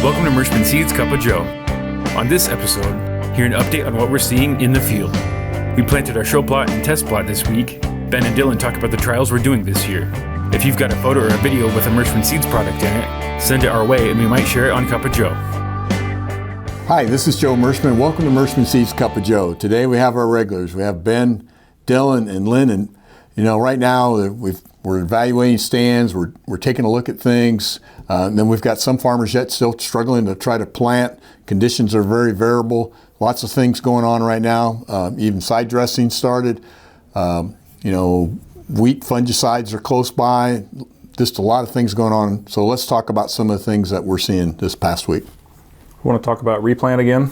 Welcome to Mershman Seeds Cup of Joe. On this episode, hear an update on what we're seeing in the field. We planted our show plot and test plot this week. Ben and Dylan talk about the trials we're doing this year. If you've got a photo or a video with a Mershman Seeds product in it, send it our way and we might share it on Cup of Joe. Hi, this is Joe Mershman. Welcome to Mershman Seeds Cup of Joe. Today we have our regulars. We have Ben, Dylan, and Lynn. And right now we're evaluating stands. We're taking a look at things. And then we've got some farmers yet still struggling to try to plant. Conditions are very variable. Lots of things going on right now. Even side dressing started. Wheat fungicides are close by. Just a lot of things going on. So let's talk about some of the things that we're seeing this past week. We want to talk about replant again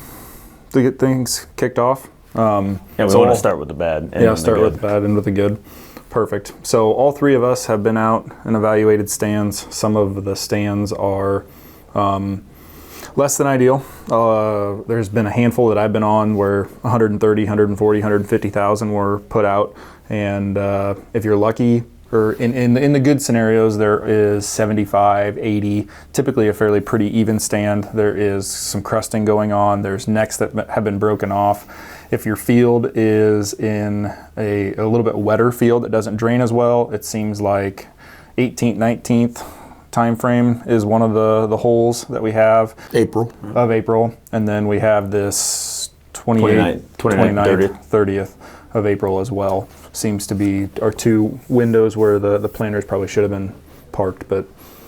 to get things kicked off. We want to start with the bad. Start with the bad, end with the good. Perfect. So all three of us have been out and evaluated stands. Some of the stands are less than ideal. There's been a handful that I've been on where 130, 140, 150,000 were put out. And if you're lucky, or in the good scenarios, there is 75, 80, typically a fairly pretty even stand. There is some crusting going on. There's necks that have been broken off. If your field is in a little bit wetter field that doesn't drain as well, it seems like 18th, 19th time frame is one of the holes that we have. April. And then we have this 29th, 30th of April as well. Seems to be our two windows where the planters probably should have been parked, but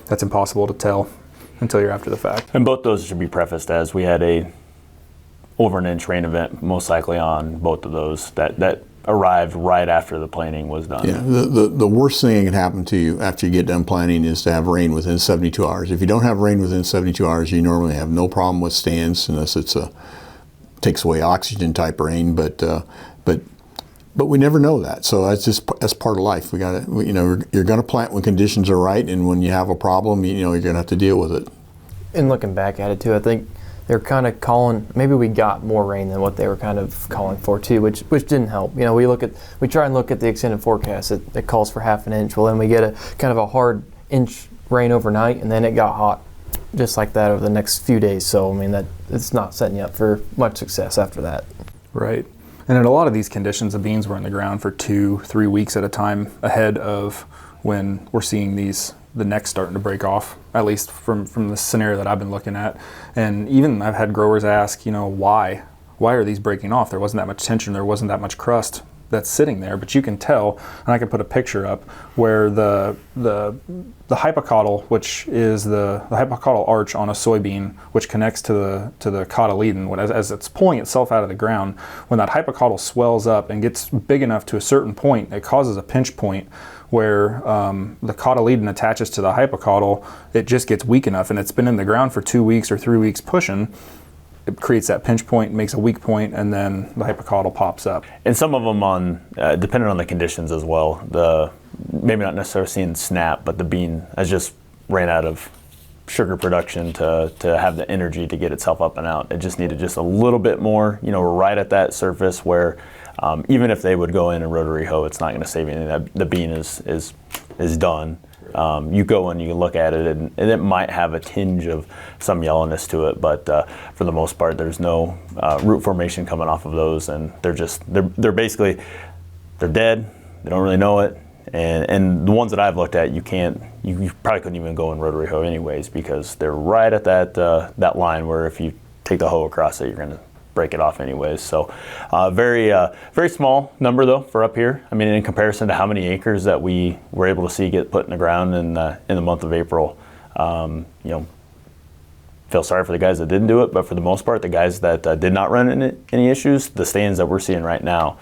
that's impossible to tell until you're after the fact. And both those should be prefaced as we had a over an inch rain event, most likely on both of those that arrived right after the planting was done. Yeah, the worst thing that can happen to you after you get done planting is to have rain within 72 hours. If you don't have rain within 72 hours, you normally have no problem with stands unless it's takes away oxygen type rain, but we never know that. So that's part of life. You're going to plant when conditions are right, and when you have a problem, you're going to have to deal with it. And looking back at it too, I think they're kind of calling. Maybe we got more rain than what they were kind of calling for too, which didn't help. We try and look at the extended forecast. It calls for half an inch. Well, then we get a kind of a hard inch rain overnight, and then it got hot, just like that over the next few days. So that it's not setting you up for much success after that. Right. And in a lot of these conditions, the beans were in the ground for 2-3 weeks at a time ahead of when we're seeing the necks starting to break off, at least from the scenario that I've been looking at. And even I've had growers ask, why are these breaking off? There wasn't that much tension, there wasn't that much crust that's sitting there, but you can tell, and I can put a picture up where the hypocotyl, which is the hypocotyl arch on a soybean, which connects to the cotyledon, as it's pulling itself out of the ground, when that hypocotyl swells up and gets big enough to a certain point, it causes a pinch point where the cotyledon attaches to the hypocotyl. It just gets weak enough, and it's been in the ground for 2 weeks or 3 weeks pushing. It creates that pinch point, makes a weak point, and then the hypocotyl pops up. And some of them depending on the conditions as well, maybe not necessarily seeing snap, but the bean has just ran out of sugar production to have the energy to get itself up and out. It just needed just a little bit more, right at that surface where even if they would go in and rotary hoe, it's not going to save anything. The bean is done. You go and you can look at it, and it might have a tinge of some yellowness to it, but for the most part, there's no root formation coming off of those, and they're basically dead. They don't really know it, and the ones that I've looked at, you probably couldn't even go in rotary hoe anyways, because they're right at that line where if you take the hoe across it, you're going to break it off anyways. So very small number though for up here. In comparison to how many acres that we were able to see get put in the ground in the month of April. Feel sorry for the guys that didn't do it, but for the most part, the guys that did not run into any issues, the stands that we're seeing right now,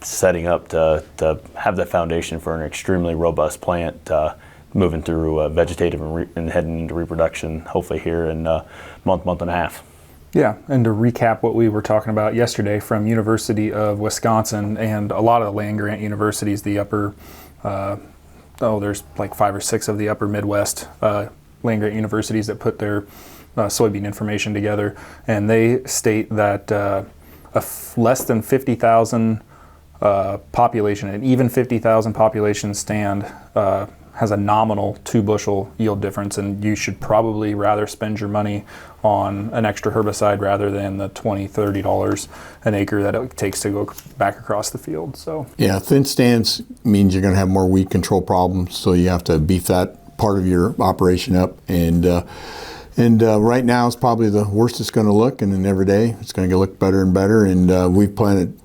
setting up to have the foundation for an extremely robust plant moving through vegetative and heading into reproduction, hopefully here in a month and a half. Yeah, and to recap what we were talking about yesterday from University of Wisconsin and a lot of the land-grant universities, the upper, there's like 5 or 6 of the upper Midwest land-grant universities that put their soybean information together, and they state that less than 50,000 population, and even 50,000 population stand has a nominal 2 bushel yield difference, and you should probably rather spend your money on an extra herbicide rather than the $20, $30 an acre that it takes to go back across the field. So Yeah, thin stands means you're going to have more weed control problems, so you have to beef that part of your operation up. And right now it's probably the worst it's going to look, and then every day it's going to look better and better. And we've planted,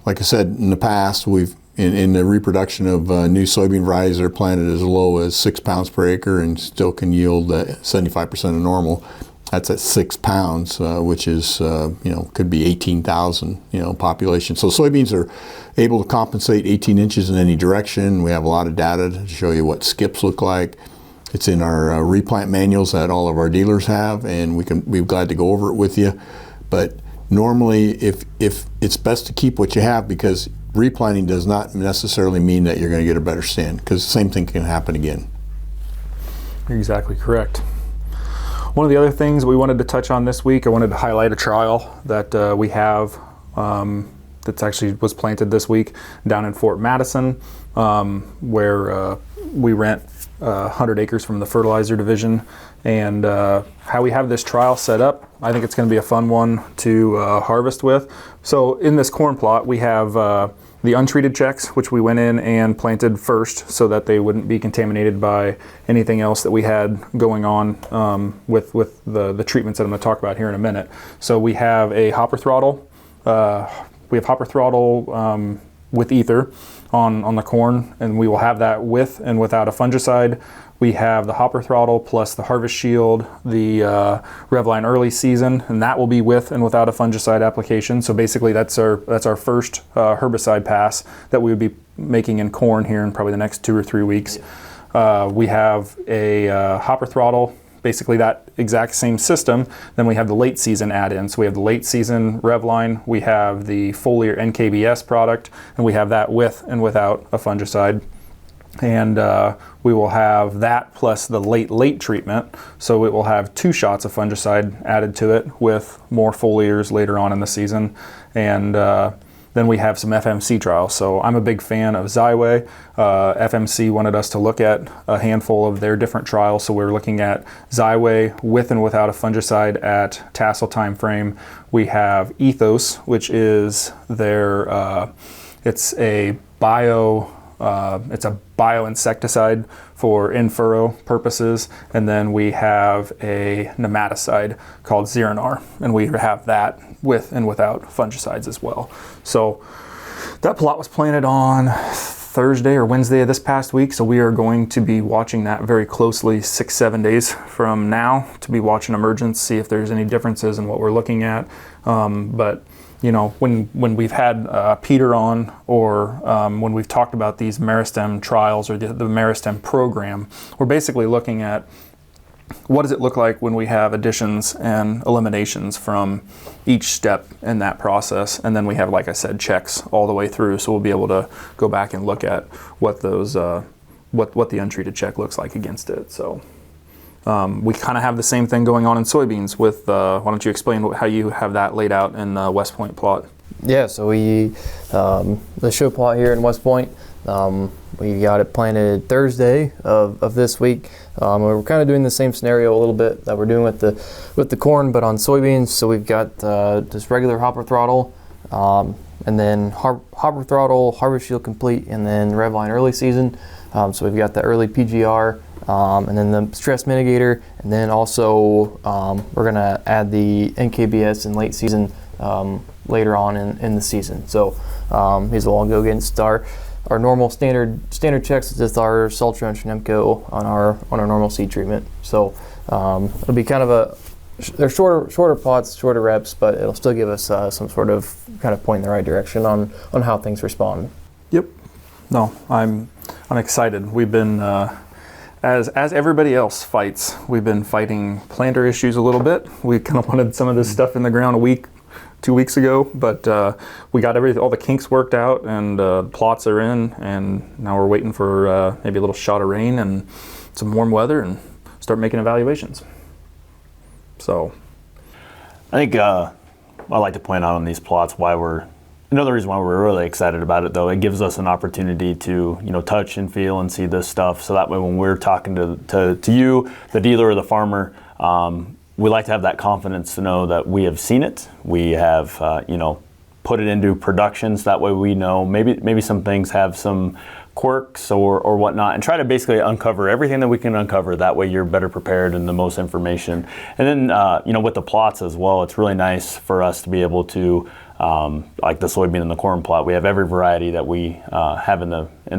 like I said in the past, we've in the reproduction of new soybean varieties that are planted as low as 6 pounds per acre and still can yield 75% of normal. That's at 6 pounds, which is, could be 18,000, population. So soybeans are able to compensate 18 inches in any direction. We have a lot of data to show you what skips look like. It's in our replant manuals that all of our dealers have, and we're glad to go over it with you. But normally, if it's best to keep what you have, because replanting does not necessarily mean that you're going to get a better stand, because the same thing can happen again. you're exactly correct. One of the other things we wanted to touch on this week, I wanted to highlight a trial that we have that's actually was planted this week down in Fort Madison, where we rent 100 acres from the fertilizer division. And how we have this trial set up, I think it's going to be a fun one to harvest with. So in this corn plot, we have the untreated checks, which we went in and planted first so that they wouldn't be contaminated by anything else that we had going on with the treatments that I'm going to talk about here in a minute. So we have a hopper throttle. We have hopper throttle with ether on the corn, and we will have that with and without a fungicide. We have the hopper throttle plus the harvest shield, the Revline early season, and that will be with and without a fungicide application. So basically that's our first herbicide pass that we would be making in corn here in probably the next 2 or 3 weeks. We have a hopper throttle, basically that exact same system. Then we have the late season add-in. So we have the late season Revline, we have the foliar NKBS product, and we have that with and without a fungicide. And we will have that plus the late treatment. So it will have 2 shots of fungicide added to it with more foliars later on in the season. And then we have some FMC trials. So I'm a big fan of Xyway. FMC wanted us to look at a handful of their different trials. So we're looking at Xyway with and without a fungicide at tassel time frame. We have Ethos, which is their, it's a bioinsecticide for in-furrow purposes, and then we have a nematicide called Xerinar, and we have that with and without fungicides as well. So that plot was planted on Thursday or Wednesday of this past week, so we are going to be watching that very closely 6-7 days from now to be watching emergence, see if there's any differences in what we're looking at. But you know, when we've had Peter on, or when we've talked about these Meristem trials or the Meristem program, we're basically looking at what does it look like when we have additions and eliminations from each step in that process. And then we have, like I said, checks all the way through. So we'll be able to go back and look at what those, what the untreated check looks like against it. So we kind of have the same thing going on in soybeans with, why don't you explain how you have that laid out in the West Point plot? Yeah, so we, the show plot here in West Point, we got it planted Thursday of this week. We're kind of doing the same scenario a little bit that we're doing with the corn, but on soybeans. So we've got just regular hopper throttle, and then hopper throttle, harvest shield complete, and then Revline early season. So we've got the early PGR, and then the stress mitigator, and then also we're going to add the NKBS in late season later on in the season. So these will all go against our normal standard checks with our Sultra and Shinemco on our normal seed treatment. So it'll be kind of they're shorter plots, shorter reps, but it'll still give us some sort of kind of point in the right direction on how things respond. Yep. No, I'm excited. We've been as everybody else fights, we've been fighting planter issues a little bit. We kind of wanted some of this stuff in the ground 2 weeks ago, but we got all the kinks worked out, and plots are in, and now we're waiting for maybe a little shot of rain and some warm weather and start making evaluations. So I think I like to point out on these plots why we're Another reason why we're really excited about it, though, it gives us an opportunity to, touch and feel and see this stuff. So that way, when we're talking to you, the dealer or the farmer, we like to have that confidence to know that we have seen it. We have, put it into productions. That way, we know maybe some things have some quirks or whatnot, and try to basically uncover everything that we can uncover. That way you're better prepared and the most information. And then, with the plots as well, it's really nice for us to be able to, like the soybean and the corn plot, we have every variety that we have in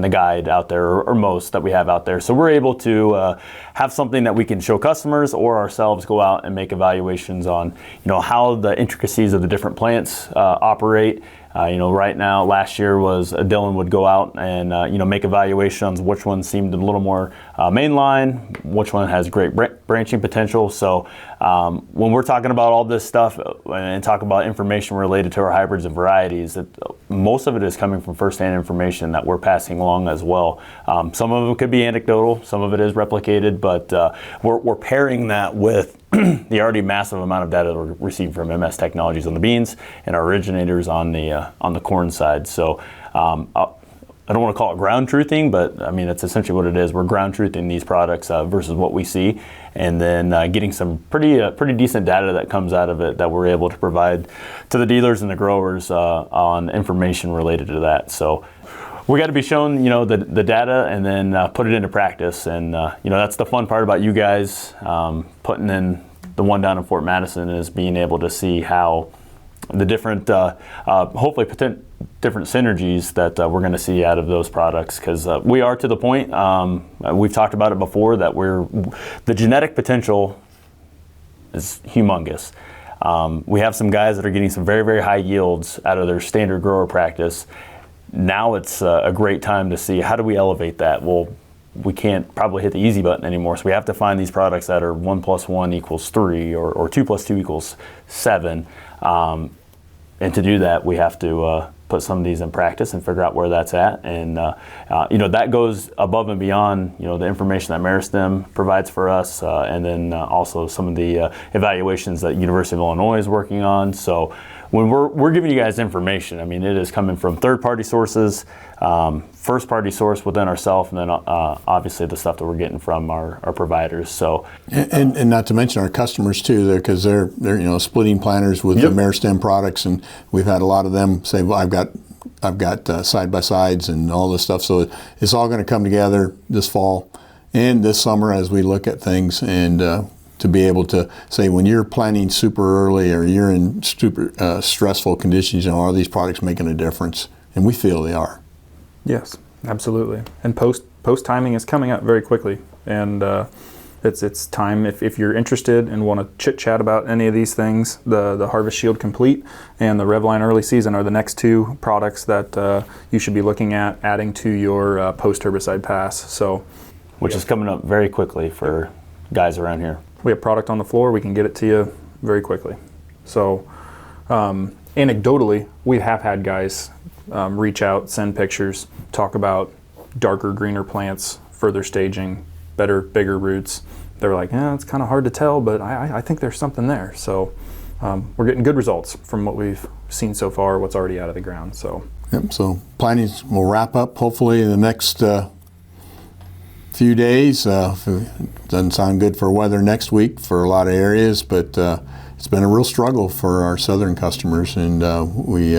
the guide out there, or most that we have out there. So we're able to have something that we can show customers or ourselves go out and make evaluations on, how the intricacies of the different plants operate. Right now, last year was Dylan would go out and make evaluations. Which one seemed a little more mainline, which one has great branching potential. So when we're talking about all this stuff and talk about information related to our hybrids and varieties, most of it is coming from firsthand information that we're passing along as well. Some of it could be anecdotal, some of it is replicated, but we're pairing that with the already massive amount of data that we're receiving from MS Technologies on the beans and our originators on the corn side. So I don't want to call it ground truthing, but I mean, it's essentially what it is. We're ground truthing these products versus what we see, and then getting some pretty decent data that comes out of it that we're able to provide to the dealers and the growers on information related to that. So we got to be shown, the data, and then put it into practice. And that's the fun part about you guys putting in the one down in Fort Madison, is being able to see how the different, hopefully different synergies that we're going to see out of those products, because we are to the point. We've talked about it before that the genetic potential is humongous. We have some guys that are getting some very, very high yields out of their standard grower practice. Now it's a great time to see, how do we elevate that? Well, we can't probably hit the easy button anymore, so we have to find these products that are 1 + 1 = 3 or 2 + 2 = 7. And to do that, we have to put some of these in practice and figure out where that's at. And that goes above and beyond the information that Meristem provides for us, and then also some of the evaluations that University of Illinois is working on. So when we're giving you guys information, I mean, it is coming from third-party sources, first-party source within ourselves, and then obviously the stuff that we're getting from our providers. So and not to mention our customers too, because they're splitting planters with the Meristem products, and we've had a lot of them say, well, I've got side by sides and all this stuff. So it's all going to come together this fall and this summer as we look at things, and to be able to say, when you're planting super early or you're in super stressful conditions, are these products making a difference? And we feel they are. Yes, absolutely. And post timing is coming up very quickly, and it's time, if you're interested and want to chit chat about any of these things. The Harvest Shield Complete and the Revline Early Season are the next two products that you should be looking at adding to your post herbicide pass. So, which is coming up very quickly for guys around here. We have product on the floor. We can get it to you very quickly. So, anecdotally, we have had guys reach out, send pictures, talk about darker, greener plants, further staging, better, bigger roots. They're like, it's kind of hard to tell, but I think there's something there. So we're getting good results from what we've seen so far, what's already out of the ground. So so planting will wrap up hopefully in the next few days. It doesn't sound good for weather next week for a lot of areas, but it's been a real struggle for our southern customers, and we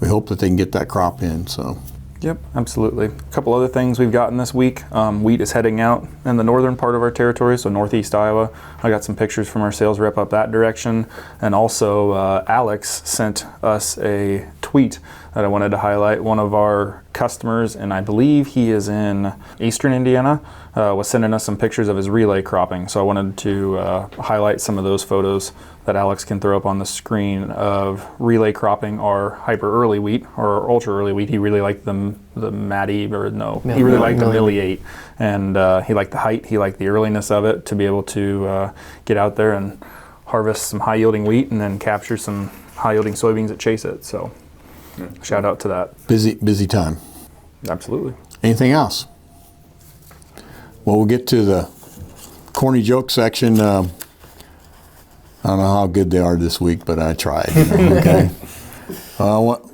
hope that they can get that crop in. So. Yep, absolutely. A couple other things we've gotten this week. Wheat is heading out in the northern part of our territory, so northeast Iowa. I got some pictures from our sales rep up that direction. And also Alex sent us a tweet that I wanted to highlight. One of our customers, and I believe he is in eastern Indiana, was sending us some pictures of his relay cropping. So I wanted to highlight some of those photos that Alex can throw up on the screen of relay cropping our hyper early wheat or ultra early wheat. He really liked the Maddie, or no, he really liked the Millie 8, and he liked the height, he liked the earliness of it, to be able to get out there and harvest some high yielding wheat and then capture some high yielding soybeans that chase it. So shout out to that. Busy time. Absolutely. Anything else? Well, we'll get to the corny joke section. I don't know how good they are this week, but I tried. Okay.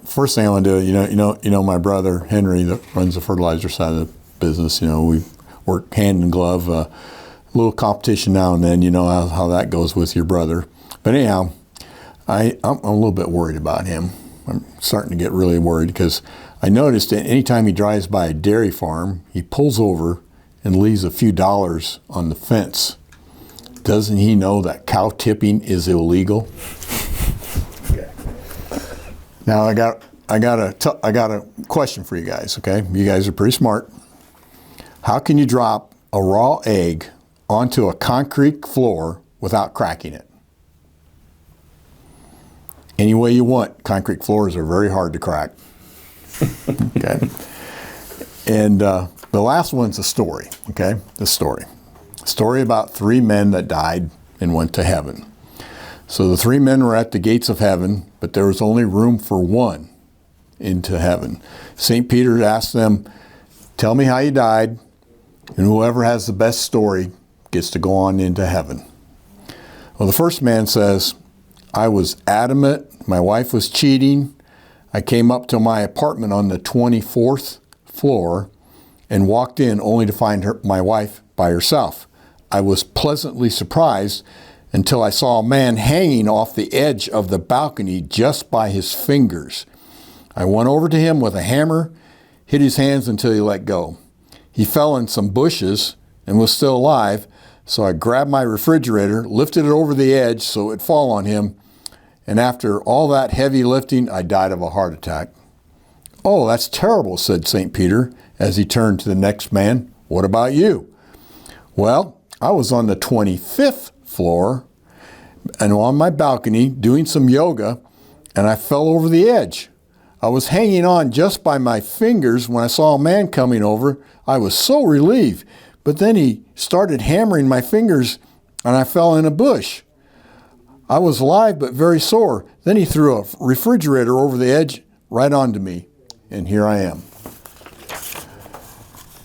first thing I want to do, you know, my brother Henry that runs the fertilizer side of the business. You know, we work hand in glove. A little competition now and then. You know how that goes with your brother. But anyhow, I'm a little bit worried about him. I'm starting to get really worried because I noticed that anytime he drives by a dairy farm, he pulls over and leaves a few dollars on the fence. Doesn't he know that cow tipping is illegal? Okay. Now I got a question for you guys. Okay, you guys are pretty smart. How can you drop a raw egg onto a concrete floor without cracking it? Any way you want. Concrete floors are very hard to crack. Okay. And the last one's a story. Okay, the story. Story about 3 men that died and went to heaven. So the 3 men were at the gates of heaven, but there was only room for 1 into heaven. St. Peter asked them, tell me how you died, and whoever has the best story gets to go on into heaven. Well, the first man says, I was adamant, my wife was cheating. I came up to my apartment on the 24th floor and walked in only to find my wife by herself. I was pleasantly surprised until I saw a man hanging off the edge of the balcony just by his fingers. I went over to him with a hammer, hit his hands until he let go. He fell in some bushes and was still alive, so I grabbed my refrigerator, lifted it over the edge so it would fall on him, and after all that heavy lifting, I died of a heart attack. Oh, that's terrible, said St. Peter as he turned to the next man. What about you? Well, I was on the 25th floor and on my balcony doing some yoga, and I fell over the edge. I was hanging on just by my fingers when I saw a man coming over. I was so relieved, but then he started hammering my fingers and I fell in a bush. I was alive but very sore. Then he threw a refrigerator over the edge right onto me, and here I am.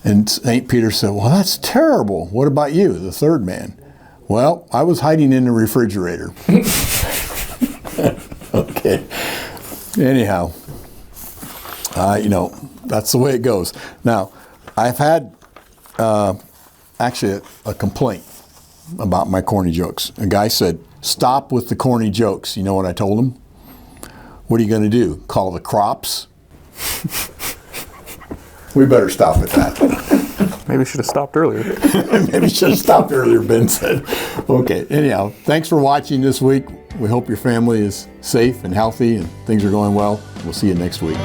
And St. Peter said, well, that's terrible. What about you, the third man? Well, I was hiding in the refrigerator. Okay. Anyhow, that's the way it goes. Now, I've had actually a complaint about my corny jokes. A guy said, stop with the corny jokes. You know what I told him? What are you going to do? Call the crops? We better stop at that. Maybe should have stopped earlier. Maybe should have stopped earlier, Ben said. Okay, anyhow, thanks for watching this week. We hope your family is safe and healthy and things are going well. We'll see you next week.